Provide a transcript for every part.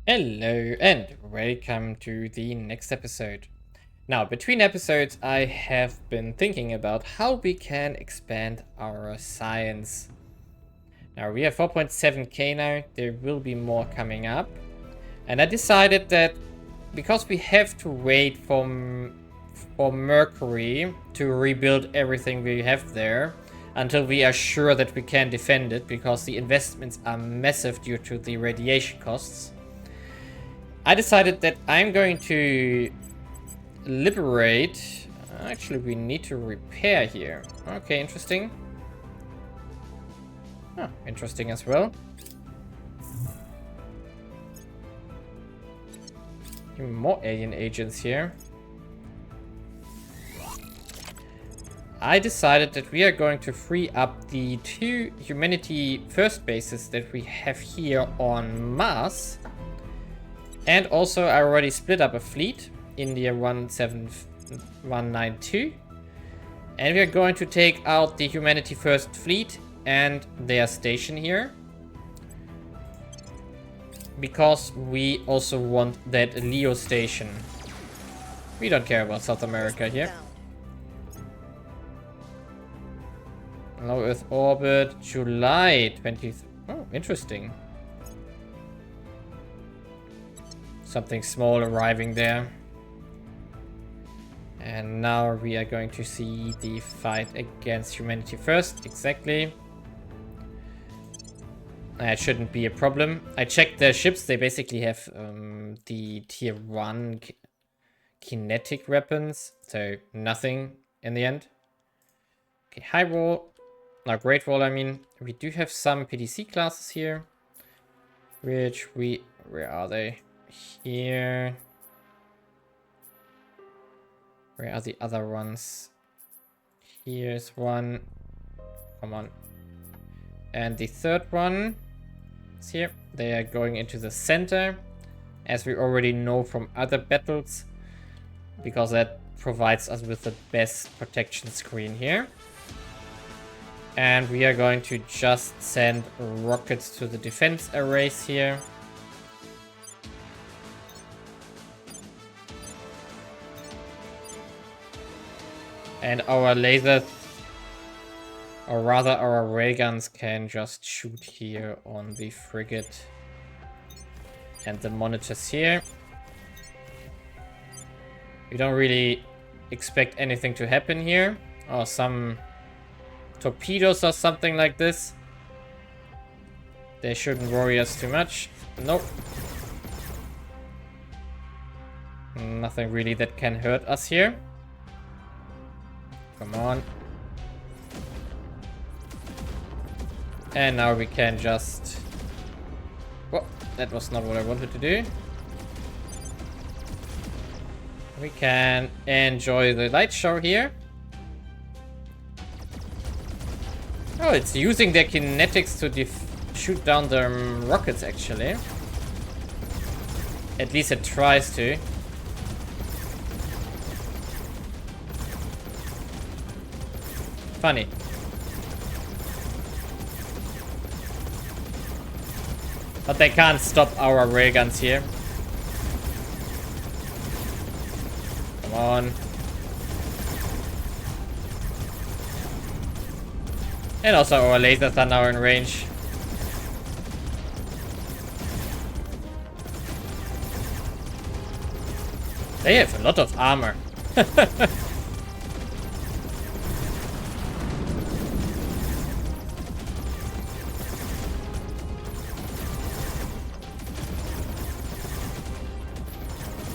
Hello and welcome to the next episode. Now, between episodes, I have been thinking about how we can expand our science. Now, we have 4.7k now, there will be more coming up. And I decided that because we have to wait for Mercury to rebuild everything we have there until we are sure that we can defend it, because the investments are massive due to the radiation costs. I decided that I'm going to liberate... Actually, we need to repair here. Okay, interesting. Oh, interesting as well. Even more alien agents here. I decided that we are going to free up the 2 humanity first bases that we have here on Mars. And also, I already split up a fleet, India 17192. And we are going to take out the Humanity First fleet and their station here. Because we also want that Leo station. We don't care about South America here. Low Earth orbit, July 20th. Oh, interesting. Something small arriving there. And now we are going to see the fight against Humanity First. Exactly. That shouldn't be a problem. I checked their ships. They basically have the tier 1 kinetic weapons. So nothing in the end. Okay, high wall. No, great wall, I mean. We do have some PDC classes here. Which we... Where are they? Here. Where are the other ones? Here's one. Come on. And the third one is here. They are going into the center, as we already know from other battles, because that provides us with the best protection screen here. And we are going to just send rockets to the defense arrays here. And our lasers, or rather our ray guns, can just shoot here on the frigate and the monitors here. We don't really expect anything to happen here. Or some torpedoes or something like this. They shouldn't worry us too much. Nope. Nothing really that can hurt us here. Come on. And now we can just... Well, that was not what I wanted to do. We can enjoy the light show here. Oh, it's using their kinetics to shoot down the rockets, actually. At least it tries to. Funny. But they can't stop our railguns here. Come on. And also our lasers are now in range. They have a lot of armor.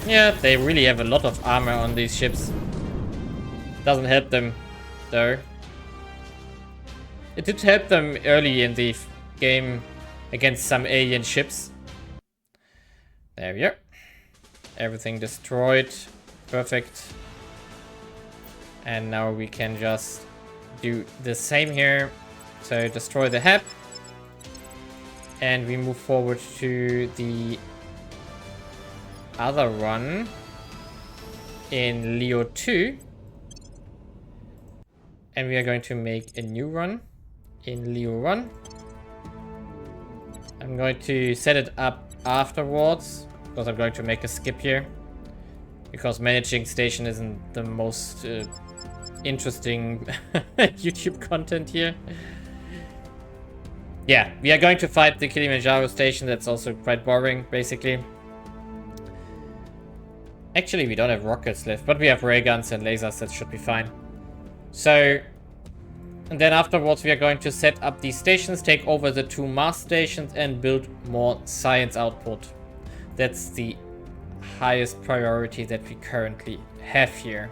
Yeah, they really have a lot of armor on these ships. Doesn't help them, though. It did help them early in the game against some alien ships. There we are. Everything destroyed. Perfect. And now we can just do the same here. So destroy the HAP. And we move forward to the other one in Leo 2. And we are going to make a new run in Leo 1. I'm going to set it up afterwards, because I'm going to make a skip here. Because managing station isn't the most interesting YouTube content here. Yeah, we are going to fight the Kilimanjaro station. That's also quite boring, basically. Actually, we don't have rockets left, but we have ray guns and lasers. That should be fine. So, and then afterwards we are going to set up these stations, take over the 2 Mars stations, and build more science output. That's the highest priority that we currently have here.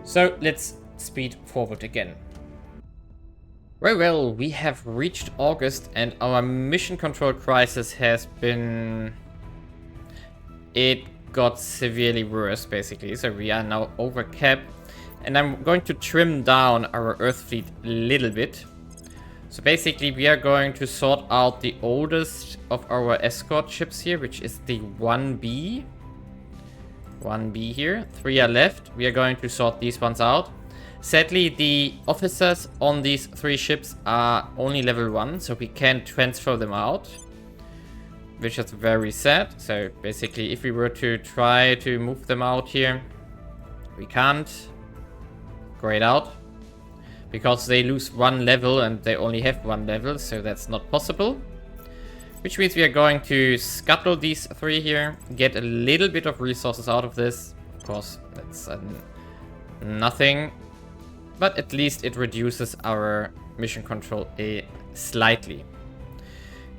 So let's speed forward again. Very well, we have reached August and our mission control crisis has been... It got severely worse, basically. So we are now over cap. And I'm going to trim down our Earth fleet a little bit. So basically we are going to sort out the oldest of our escort ships here, which is the 1B. 1B here. 3 are left. We are going to sort these ones out. Sadly, the officers on these 3 ships are only level 1, so we can't transfer them out, which is very sad. So basically, if we were to try to move them out here, we can't. Grayed out. Because they lose 1 level and they only have 1 level, so that's not possible. Which means we are going to scuttle these 3 here, get a little bit of resources out of this. Of course, that's nothing. But at least it reduces our mission control slightly.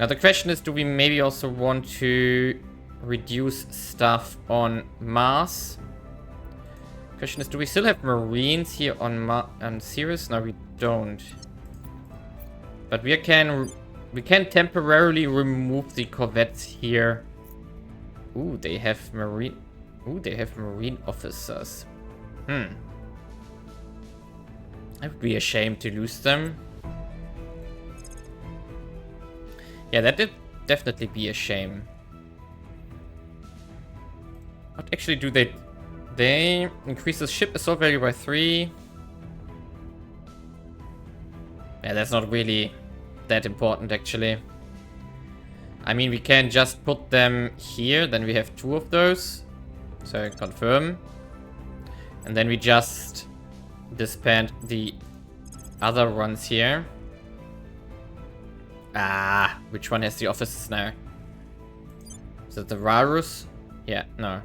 Now the question is, do we maybe also want to reduce stuff on Mars? Question is, do we still have Marines here on Ceres? No, we don't. But we can temporarily remove the corvettes here. Ooh, they have Marine. Ooh, they have Marine officers. I would be ashamed to lose them. Yeah, that did definitely be a shame. What actually do they... They increase the ship assault value by 3. Yeah, that's not really that important, actually. I mean, we can just put them here. Then we have 2 of those. So, confirm. And then we just disband the other ones here. Ah, which one has the officers now? Is it the Varus? Yeah, no.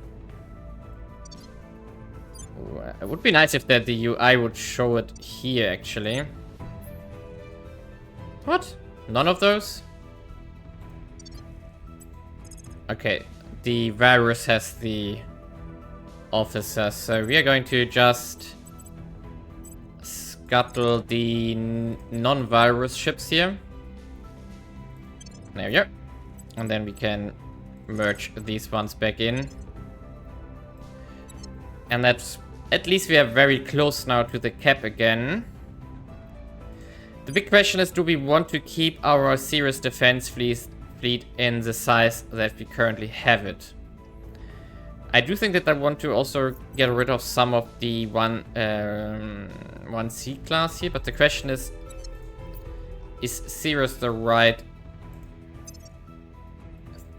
Ooh, it would be nice if the UI would show it here, actually. What? None of those? Okay, the Varus has the officers, so we are going to just scuttle the non-Varus ships here. There we go. And then we can merge these ones back in. And that's... At least we are very close now to the cap again. The big question is, do we want to keep our Ceres defense fleet in the size that we currently have it? I do think that I want to also get rid of some of the 1C class here, but the question is Ceres the right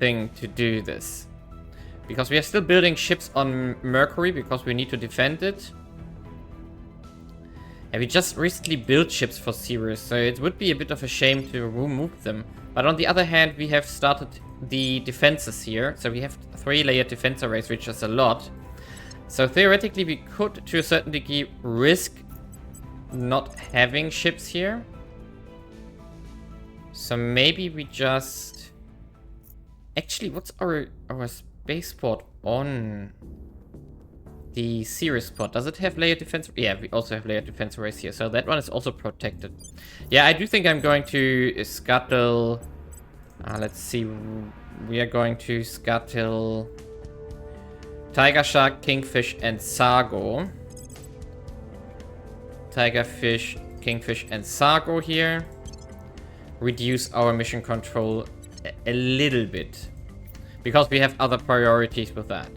thing to do this? Because we are still building ships on Mercury because we need to defend it. And we just recently built ships for Ceres, so it would be a bit of a shame to remove them. But on the other hand, we have started the defenses here. So we have 3-layer defense arrays, which is a lot. So theoretically, we could, to a certain degree, risk not having ships here. So maybe we just... Actually, what's our spaceport on the Ceres port? Does it have layer defense? Yeah, we also have layer defense arrays here. So that one is also protected. Yeah, I do think I'm going to scuttle... let's see. We are going to scuttle Tiger Shark, Kingfish, and Sargo. Tigerfish, Kingfish, and Sargo here. Reduce our mission control a little bit. Because we have other priorities with that.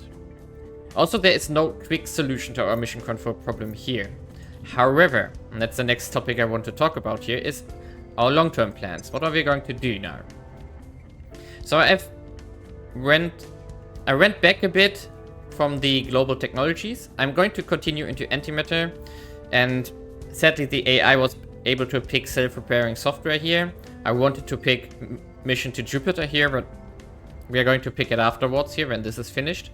Also, there is no quick solution to our mission control problem here. However, and that's the next topic I want to talk about here, is our long-term plans. What are we going to do now? So I went back a bit from the global technologies. I'm going to continue into antimatter, and sadly the AI was able to pick self-repairing software here. I wanted to pick mission to Jupiter here, but we are going to pick it afterwards here when this is finished.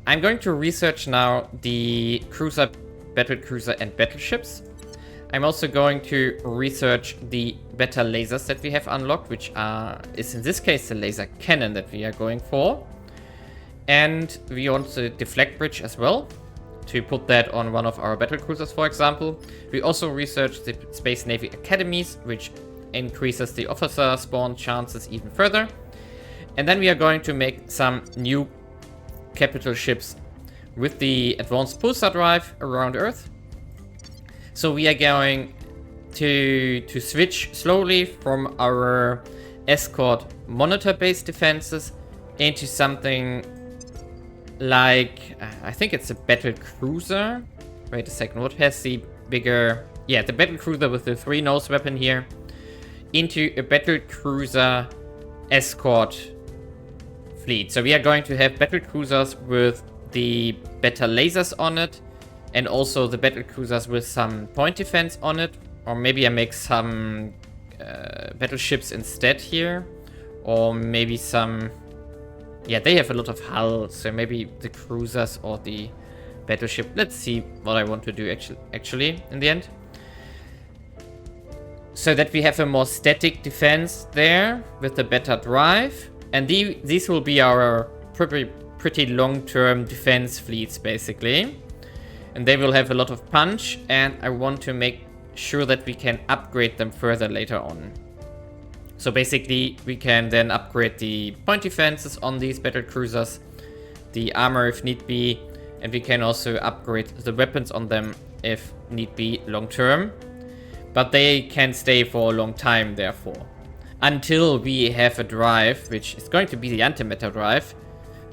I'm going to research now the cruiser, battle cruiser and battleships. I'm also going to research the better lasers that we have unlocked, which is in this case the laser cannon that we are going for. And we want the deflect bridge as well, to put that on one of our battle cruisers, for example. We also researched the Space Navy Academies, which increases the officer spawn chances even further. And then we are going to make some new capital ships with the advanced pulsar drive around Earth. So we are going to switch slowly from our escort monitor-based defenses into something like, I think it's a battle cruiser. Wait a second, what has the bigger... Yeah, the battle cruiser with the 3 nose weapon here. Into a battle cruiser escort fleet. So we are going to have battle cruisers with the better lasers on it, and also the battle cruisers with some point defense on it. Or maybe I make some battleships instead here. Or maybe some... Yeah, they have a lot of hull, so maybe the cruisers or the battleship. Let's see what I want to do actually in the end. So that we have a more static defense there with the better drive. And these will be our pretty long-term defense fleets, basically. And they will have a lot of punch, and I want to make sure that we can upgrade them further later on. So basically, we can then upgrade the point defenses on these battle cruisers, the armor if need be, and we can also upgrade the weapons on them if need be long term. But they can stay for a long time, therefore. Until we have a drive, which is going to be the antimatter drive,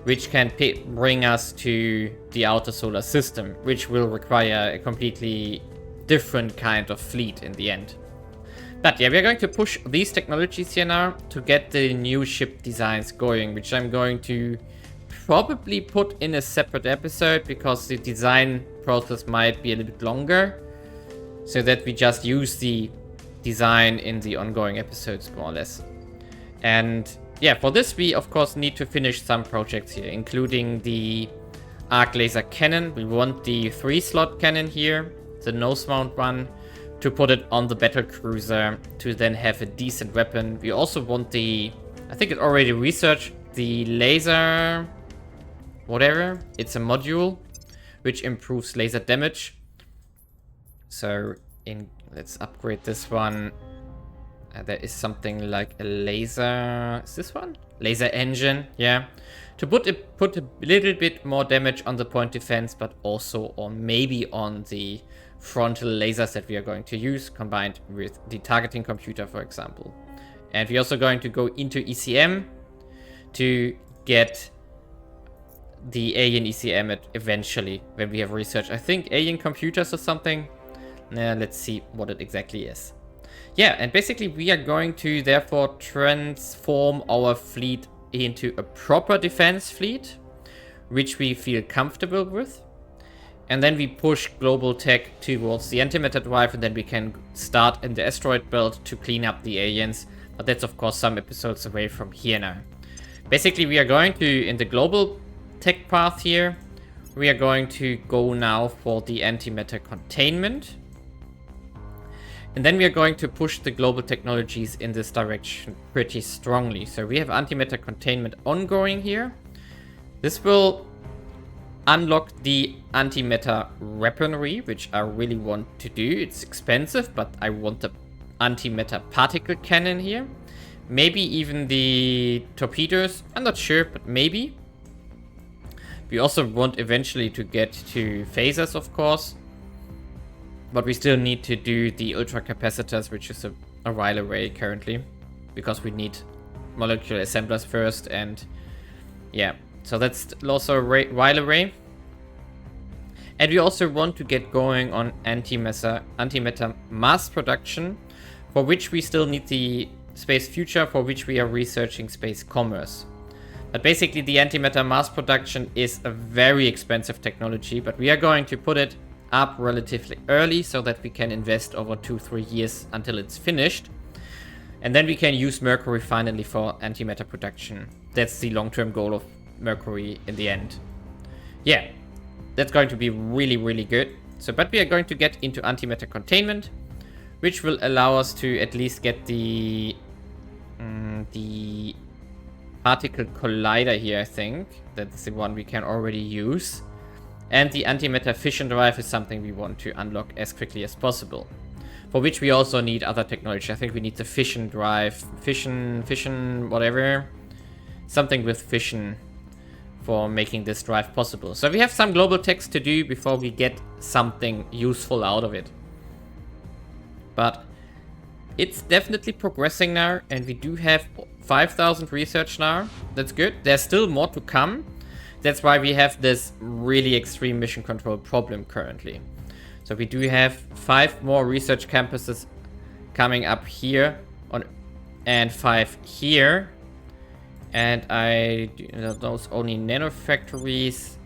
which can bring us to the outer solar system, which will require a completely different kind of fleet in the end. But yeah, we're going to push these technologies here now to get the new ship designs going, which I'm going to probably put in a separate episode because the design process might be a little bit longer, so that we just use the design in the ongoing episodes more or less. And yeah, for this we of course need to finish some projects here, including the arc laser cannon. We want the 3-slot cannon here, the nose mount one, to put it on the battle cruiser to then have a decent weapon. We also want the, I think it already researched, the laser, whatever. It's a module which improves laser damage. So let's upgrade this one. There is something like a laser, is this one? Laser engine, yeah. To put a little bit more damage on the point defense, but also on maybe on the frontal lasers that we are going to use, combined with the targeting computer, for example. And we're also going to go into ECM to get the alien ECM eventually, when we have researched, I think, alien computers or something. Let's see what it exactly is. Yeah, and basically we are going to therefore transform our fleet into a proper defense fleet, which we feel comfortable with. And then we push global tech towards the antimatter drive, and then we can start in the asteroid belt to clean up the aliens. But that's of course some episodes away from here now. Basically we are going to, in the global tech path here, we are going to go now for the antimatter containment. And then we are going to push the global technologies in this direction pretty strongly. So we have antimatter containment ongoing here. This will unlock the antimatter weaponry, which I really want to do. It's expensive, but I want the antimatter particle cannon here. Maybe even the torpedoes. I'm not sure, but maybe. We also want eventually to get to phasers, of course. But we still need to do the ultra capacitors, which is a while away currently, because we need molecular assemblers first, and yeah, so that's also a while away. And we also want to get going on antimatter mass production, for which we still need the space future, for which we are researching space commerce. But basically the antimatter mass production is a very expensive technology, but we are going to put it up relatively early so that we can invest over 2-3 years until it's finished. And then we can use Mercury finally for antimatter production. That's the long-term goal of Mercury in the end. Yeah, that's going to be really, really good. So, but we are going to get into antimatter containment, which will allow us to at least get the particle collider here, I think. That's the one we can already use. And the antimatter fission drive is something we want to unlock as quickly as possible. For which we also need other technology. I think we need the fission drive, fission, whatever. Something with fission for making this drive possible. So we have some global text to do before we get something useful out of it. But it's definitely progressing now, and we do have 5,000 research now. That's good. There's still more to come. That's why we have this really extreme mission control problem currently. So we do have 5 more research campuses coming up here and 5 here. And those only nanofactories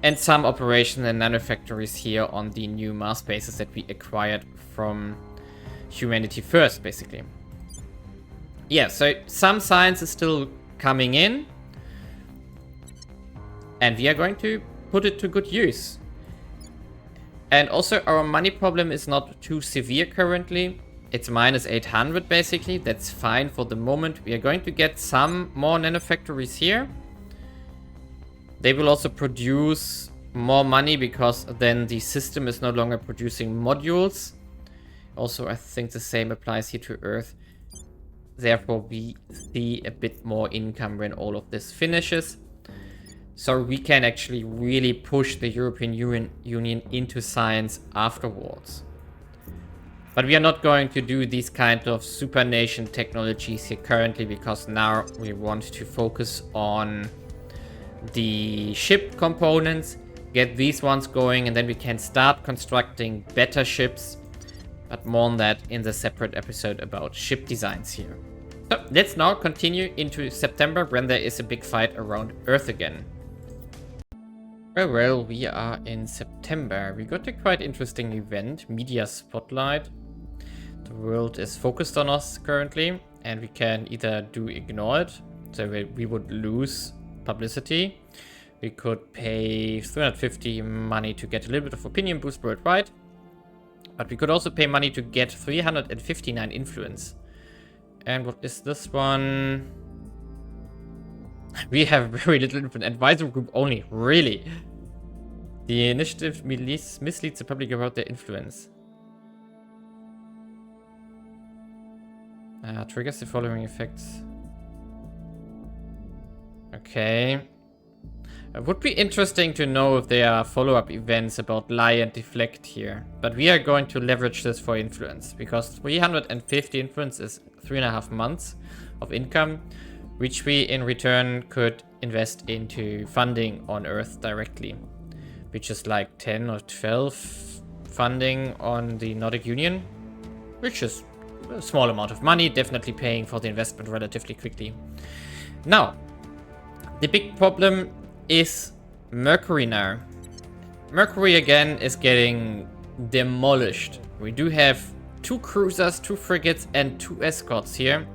and some operations and nanofactories here on the new Mars bases that we acquired from Humanity First, basically. Yeah, so some science is still coming in, and we are going to put it to good use. And also our money problem is not too severe currently. It's minus 800 basically. That's fine for the moment. We are going to get some more nanofactories here. They will also produce more money because then the system is no longer producing modules. Also, I think the same applies here to Earth. Therefore, we see a bit more income when all of this finishes. So we can actually really push the European Union into science afterwards. But we are not going to do these kind of supernation technologies here currently, because now we want to focus on the ship components, get these ones going, and then we can start constructing better ships. But more on that in the separate episode about ship designs here. So let's now continue into September, when there is a big fight around Earth again. Well, we are in September. We got a quite interesting event, Media Spotlight. The world is focused on us currently, and we can either ignore it, so we would lose publicity. We could pay 350 money to get a little bit of opinion boost worldwide. But we could also pay money to get 359 influence. And what is this one? We have very little influence. Advisory group only. Really? The initiative misleads the public about their influence. Triggers the following effects. Okay. It would be interesting to know if there are follow-up events about lie and deflect here. But we are going to leverage this for influence, because 350 influence is 3.5 months of income, which we in return could invest into funding on Earth directly, which is like 10 or 12 funding on the Nordic Union, which is a small amount of money, definitely paying for the investment relatively quickly. Now, the big problem is Mercury now. Mercury again is getting demolished. We do have 2 cruisers, 2 frigates, and 2 escorts here.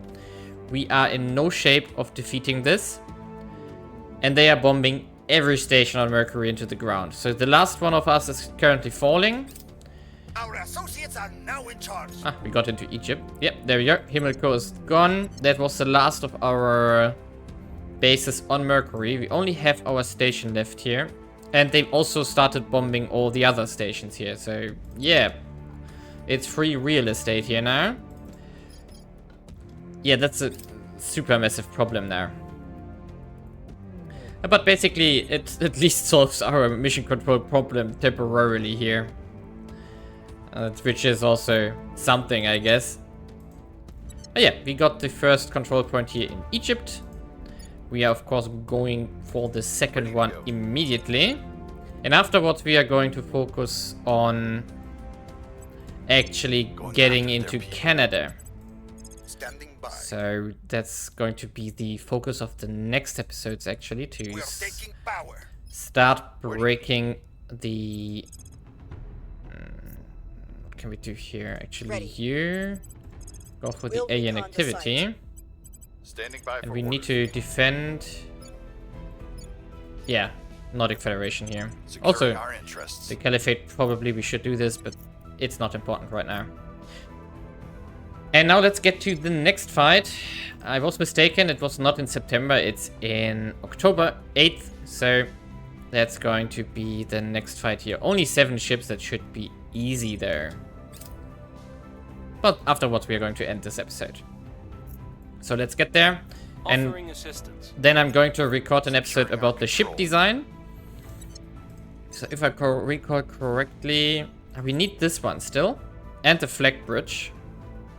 We are in no shape of defeating this. And they are bombing every station on Mercury into the ground. So the last one of us is currently falling. Our associates are now in charge. Ah, we got into Egypt. Yep, there we go. Himmelko is gone. That was the last of our bases on Mercury. We only have our station left here. And they've also started bombing all the other stations here. So, yeah. It's free real estate here now. Yeah, that's a super massive problem now. But basically, it at least solves our mission control problem temporarily here. Which is also something, I guess. But yeah, we got the first control point here in Egypt. We are, of course, going for the second one immediately. And afterwards, we are going to focus on actually getting into Canada. standing by. So that's going to be the focus of the next episodes, actually, to We are taking power. start breaking the... what can we do here? Actually, Ready. here, go for the We'll alien recon the activity. site. Standing by And for we need orders. to defend... Yeah, Nordic Federation here. Securing Also, our interests. the Caliphate, probably we should do this, but it's not important right now. And now let's get to the next fight. I was mistaken, it was not in September, it's in October 8th. So that's going to be the next fight here. Only 7 ships, that should be easy there. But afterwards we are going to end this episode. So let's get there. And Offering assistance. then I'm going to record an episode about the ship design. So if I recall correctly, we need this one still. And the flag bridge.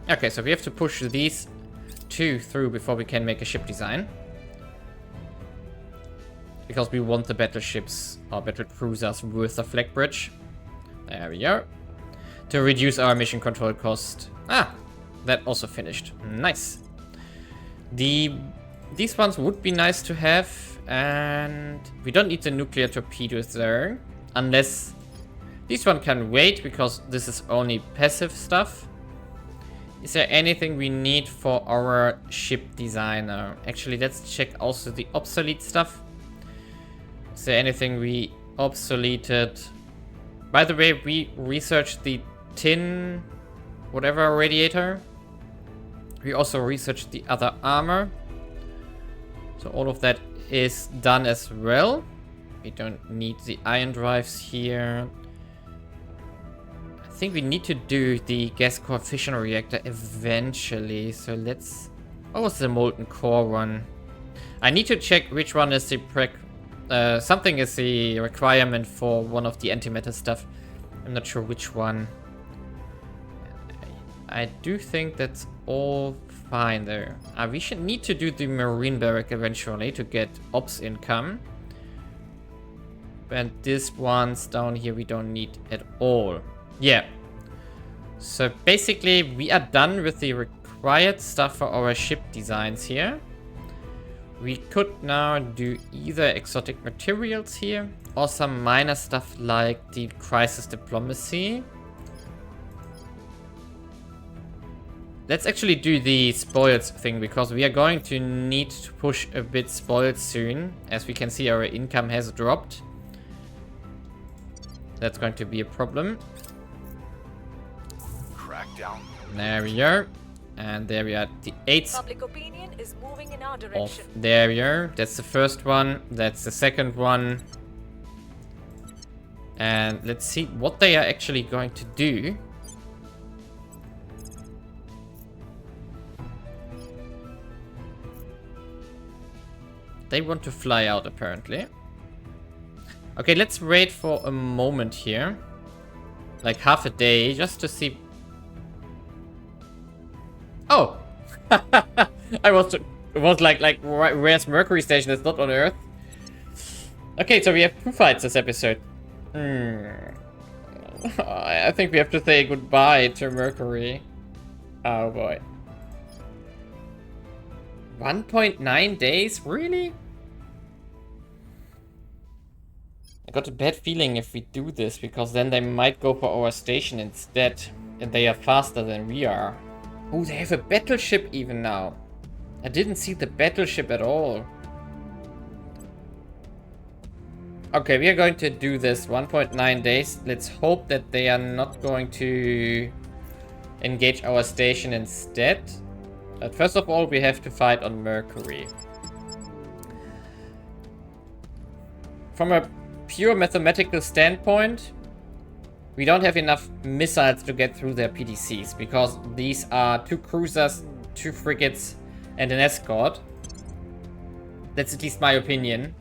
Okay, so we have to push these 2 through before we can make a ship design. Because we want the battleships or battle cruisers with the flag bridge. There we go. To reduce our mission control cost. Ah, that also finished. Nice. These ones would be nice to have, and we don't need the nuclear torpedoes there, unless this one can wait because this is only passive stuff. Is there anything we need for our ship designer? Actually, let's check also the obsolete stuff. Is there anything we obsoleted? By the way, we researched the tin whatever radiator. We also researched the other armor. So all of that is done as well. We don't need the ion drives here. I think we need to do the gas core fission reactor eventually. So let's... What was the molten core one? I need to check which one is the something is the requirement for one of the antimatter stuff. I'm not sure which one. I do think that's all fine there. We should need to do the marine barrack eventually to get ops income. And this one's down here we don't need at all. Yeah. So basically we are done with the required stuff for our ship designs here. We could now do either exotic materials here or some minor stuff like the crisis diplomacy. Let's actually do the spoils thing because we are going to need to push a bit spoils soon. As we can see, our income has dropped. That's going to be a problem. Crackdown. There we are. And there we are, the 8th. Public opinion is moving in our Off. direction. There we are. That's the first one. That's the second one. And let's see what they are actually going to do. They want to fly out, apparently. Okay, let's wait for a moment here. Like half a day, just to see... Oh! I was like, where's Mercury Station? It's not on Earth. Okay, so we have 2 fights this episode. I think we have to say goodbye to Mercury. Oh boy. 1.9 days? Really? I got a bad feeling if we do this, because then they might go for our station instead. And they are faster than we are. Oh, they have a battleship even now. I didn't see the battleship at all. Okay, we are going to do this 1.9 days. Let's hope that they are not going to engage our station instead. But first of all, we have to fight on Mercury. From a pure mathematical standpoint, we don't have enough missiles to get through their PDCs, because these are 2 cruisers, 2 frigates, and an escort. That's at least my opinion.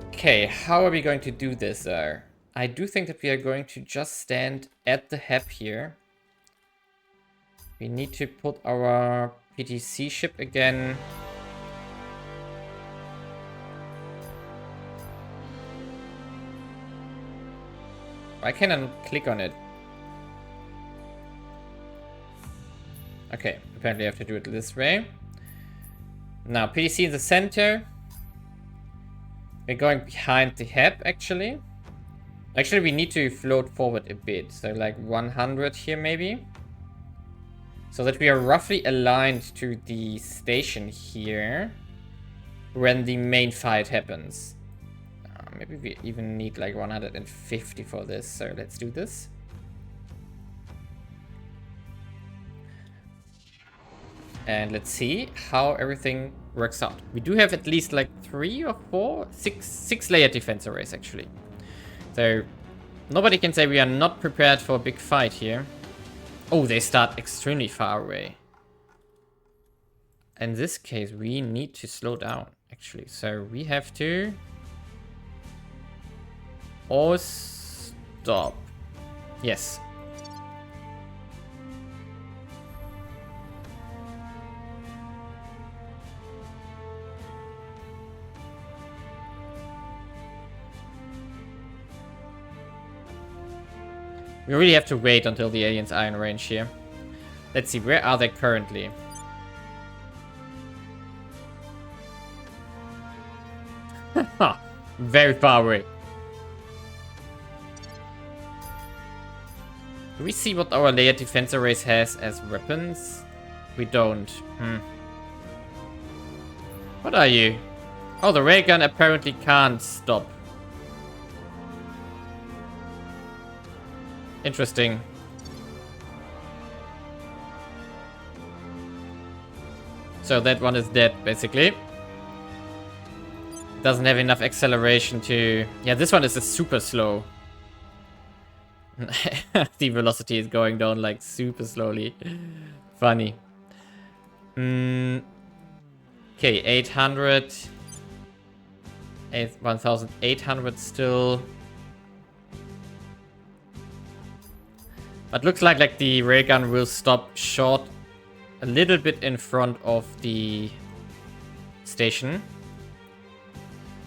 Okay, how are we going to do this? I do think that we are going to just stand at the HAP here. We need to put our PTC ship again. Why can't I not click on it? Okay, apparently I have to do it this way. Now, PDC in the center. We're going behind the HEP, actually. Actually, we need to float forward a bit. So, like 100 here, maybe. So that we are roughly aligned to the station here when the main fight happens. Maybe we even need like 150 for this. So, let's do this. And let's see how everything works out. We do have at least like 3 or 4, 6 layer defense arrays actually. So nobody can say we are not prepared for a big fight here. Oh, they start extremely far away. In this case, we need to slow down actually. So we have to... or stop. Yes. We really have to wait until the aliens are in range here. Let's see, where are they currently? Very far away. Do we see what our layer defense arrays has as weapons? We don't. What are you? Oh, the ray gun apparently can't stop. Interesting. So that one is dead, basically. Doesn't have enough acceleration to... Yeah, this one is super slow. The velocity is going down like super slowly. Funny. Okay, 800. 1,800 still. But looks like the ray gun will stop short a little bit in front of the station.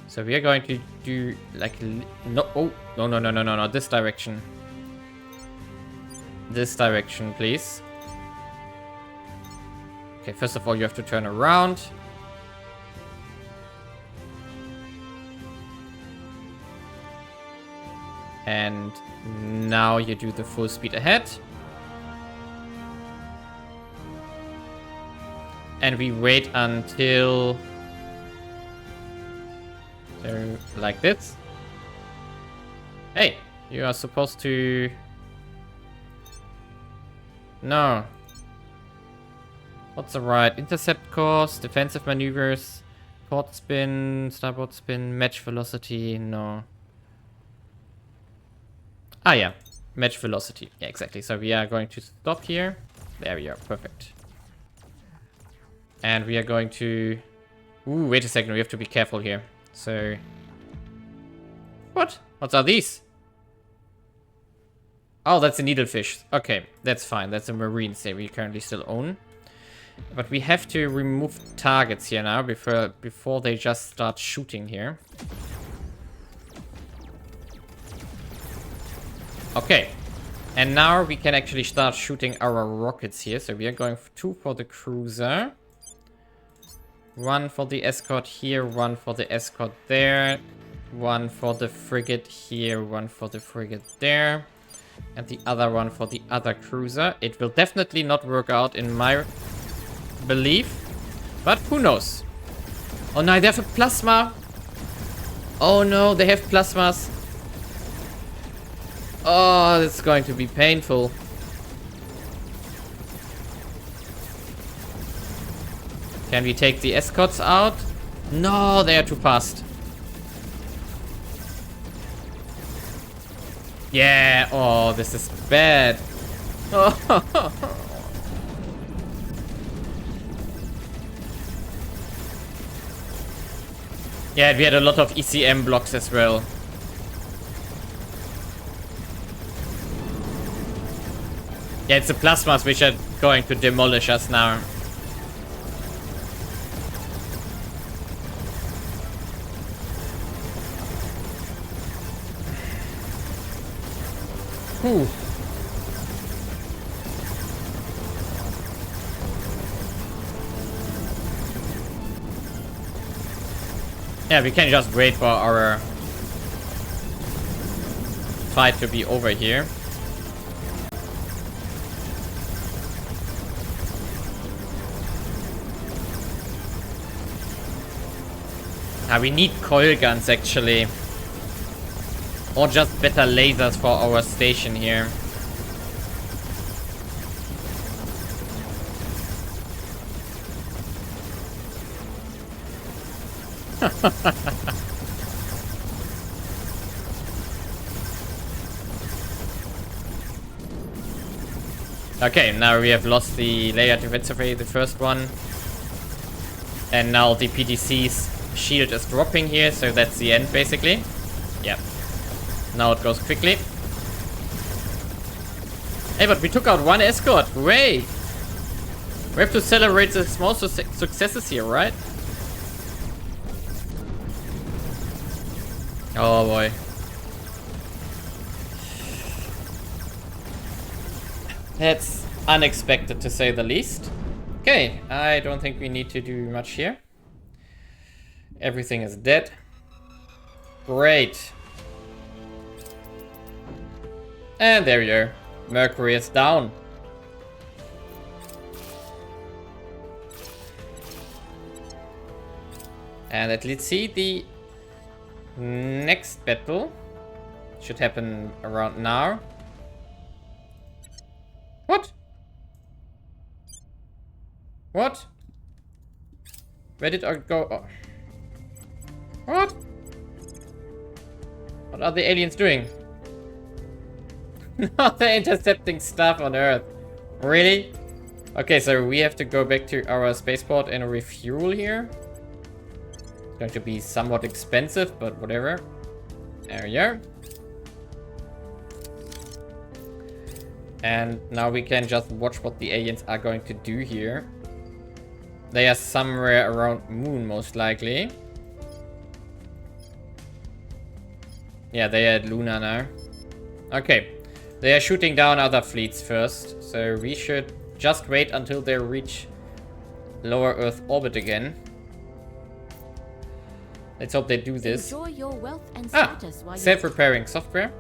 So we are going to do like no, oh, no, this direction. This direction, please. Okay, first of all, you have to turn around. And now you do the full speed ahead. And we wait until... so, like this. Hey, you are supposed to... No. What's the right? Intercept course, defensive maneuvers, port spin, starboard spin, match velocity, no. Ah, yeah. Match velocity. Yeah, exactly. So we are going to stop here. There we are. Perfect. And we are going to... Ooh, wait a second. We have to be careful here. So... What? What are these? Oh, that's a needlefish. Okay, that's fine. That's a marine say we currently still own. But we have to remove targets here now before they just start shooting here. Okay, and now we can actually start shooting our rockets here. So we are going 2 for the cruiser. 1 for the escort here, 1 for the escort there. 1 for the frigate here, 1 for the frigate there. And the other one for the other cruiser. It will definitely not work out in my belief. But who knows? Oh no, they have a plasma. Oh no, they have plasmas. Oh, it's going to be painful. Can we take the escorts out? No, they are too fast. Yeah, oh, this is bad. Yeah, we had a lot of ECM blocks as well. Yeah, it's the plasmas which are going to demolish us now. Whew. Yeah, we can just wait for our fight to be over here. We need coil guns actually. Or just better lasers for our station here. Okay, now we have lost the layer defensive rate, the first one. And now the PDC's shield is dropping here, so that's the end basically. Yep. Now it goes quickly. Hey, but we took out one escort. Great! We have to celebrate the small successes here, right? Oh boy. That's unexpected to say the least. Okay, I don't think we need to do much here. Everything is dead. Great. And there we go. Mercury is down. And let's see, the next battle should happen around now. What? What? Where did I go? Oh. What? What are the aliens doing? No, they're intercepting stuff on Earth. Really? Okay, so we have to go back to our spaceport and refuel here. It's going to be somewhat expensive, but whatever. There we go. And now we can just watch what the aliens are going to do here. They are somewhere around Moon, most likely. Yeah, they are at Luna now. Okay. They are shooting down other fleets first, so we should just wait until they reach lower Earth orbit again. Let's hope they do this. Enjoy your wealth and status while Self-repairing software.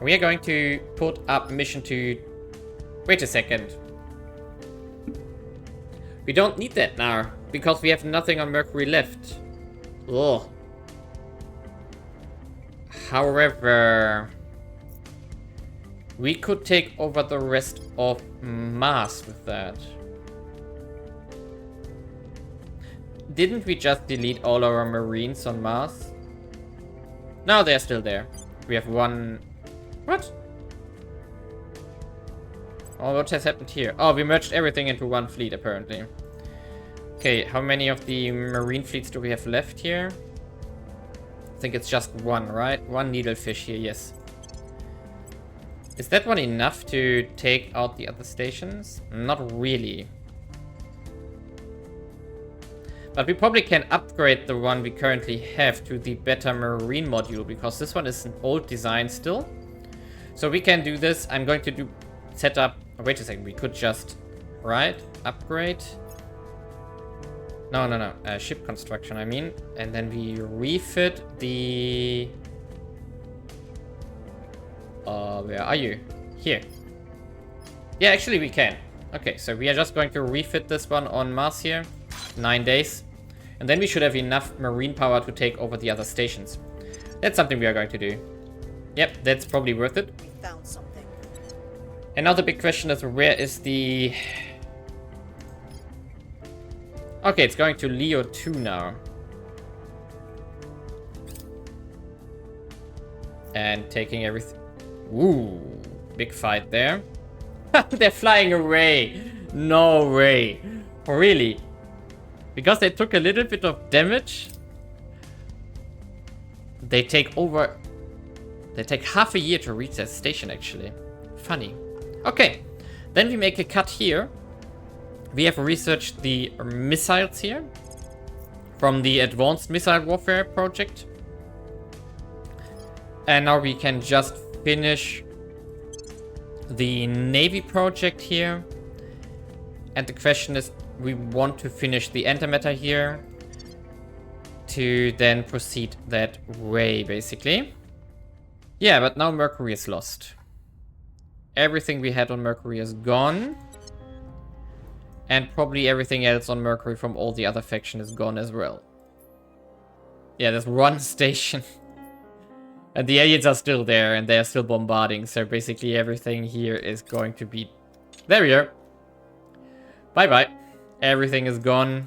We are going to put up mission to... Wait a second. We don't need that now, because we have nothing on Mercury left. Ugh. However... we could take over the rest of Mars with that. Didn't we just delete all our Marines on Mars? No, they're still there. We have one... What? Oh, what has happened here? Oh, we merged everything into one fleet, apparently. Okay, how many of the Marine fleets do we have left here? I think it's just one, right? One needlefish here, yes. Is that one enough to take out the other stations? Not really. But we probably can upgrade the one we currently have to the better Marine module, because this one is an old design still. So we can do this. I'm going to set up... Oh, wait a second, we could just... Right? Upgrade. No. Ship construction, I mean. And then we refit the... where are you? Here. Yeah, actually we can. Okay, so we are just going to refit this one on Mars here. 9 days. And then we should have enough marine power to take over the other stations. That's something we are going to do. Yep, that's probably worth it. We found something. And now the big question is, where is the... Okay, it's going to Leo 2 now. And taking everything... Ooh, big fight there. They're flying away. No way. Really? Because they took a little bit of damage. They take over... They take half a year to reach their station, actually. Funny. Okay. Then we make a cut here. We have researched the missiles here. From the Advanced Missile Warfare project. And now we can just finish the Navy project here. And the question is, we want to finish the antimatter here to then proceed that way, basically. Yeah, but now Mercury is lost. Everything we had on Mercury is gone. And probably everything else on Mercury from all the other faction is gone as well. Yeah, there's one station. And the aliens are still there, and they're still bombarding. So basically everything here is going to be... There we are. Bye-bye. Everything is gone.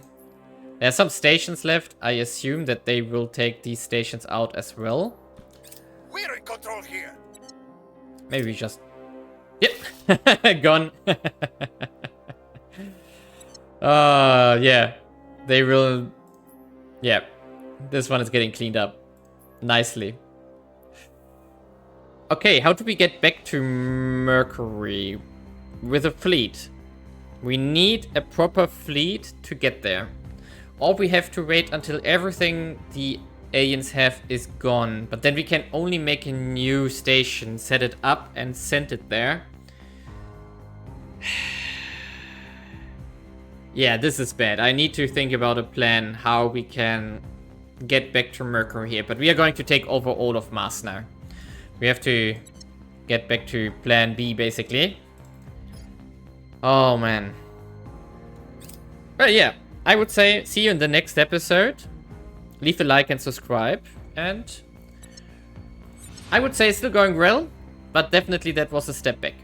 There's some stations left. I assume that they will take these stations out as well. We're in control here. Maybe just... Yep. Gone. Yeah. They will... Yeah. This one is getting cleaned up. Nicely. Okay, how do we get back to Mercury? With a fleet. We need a proper fleet to get there. Or we have to wait until everything the aliens have is gone. But then we can only make a new station, set it up and send it there. Yeah, this is bad. I need to think about a plan how we can get back to Mercury here. But we are going to take over all of Mars now. We have to get back to plan B, basically. Oh, man. But yeah, I would say see you in the next episode. Leave a like and subscribe. And I would say it's still going well, but definitely that was a step back.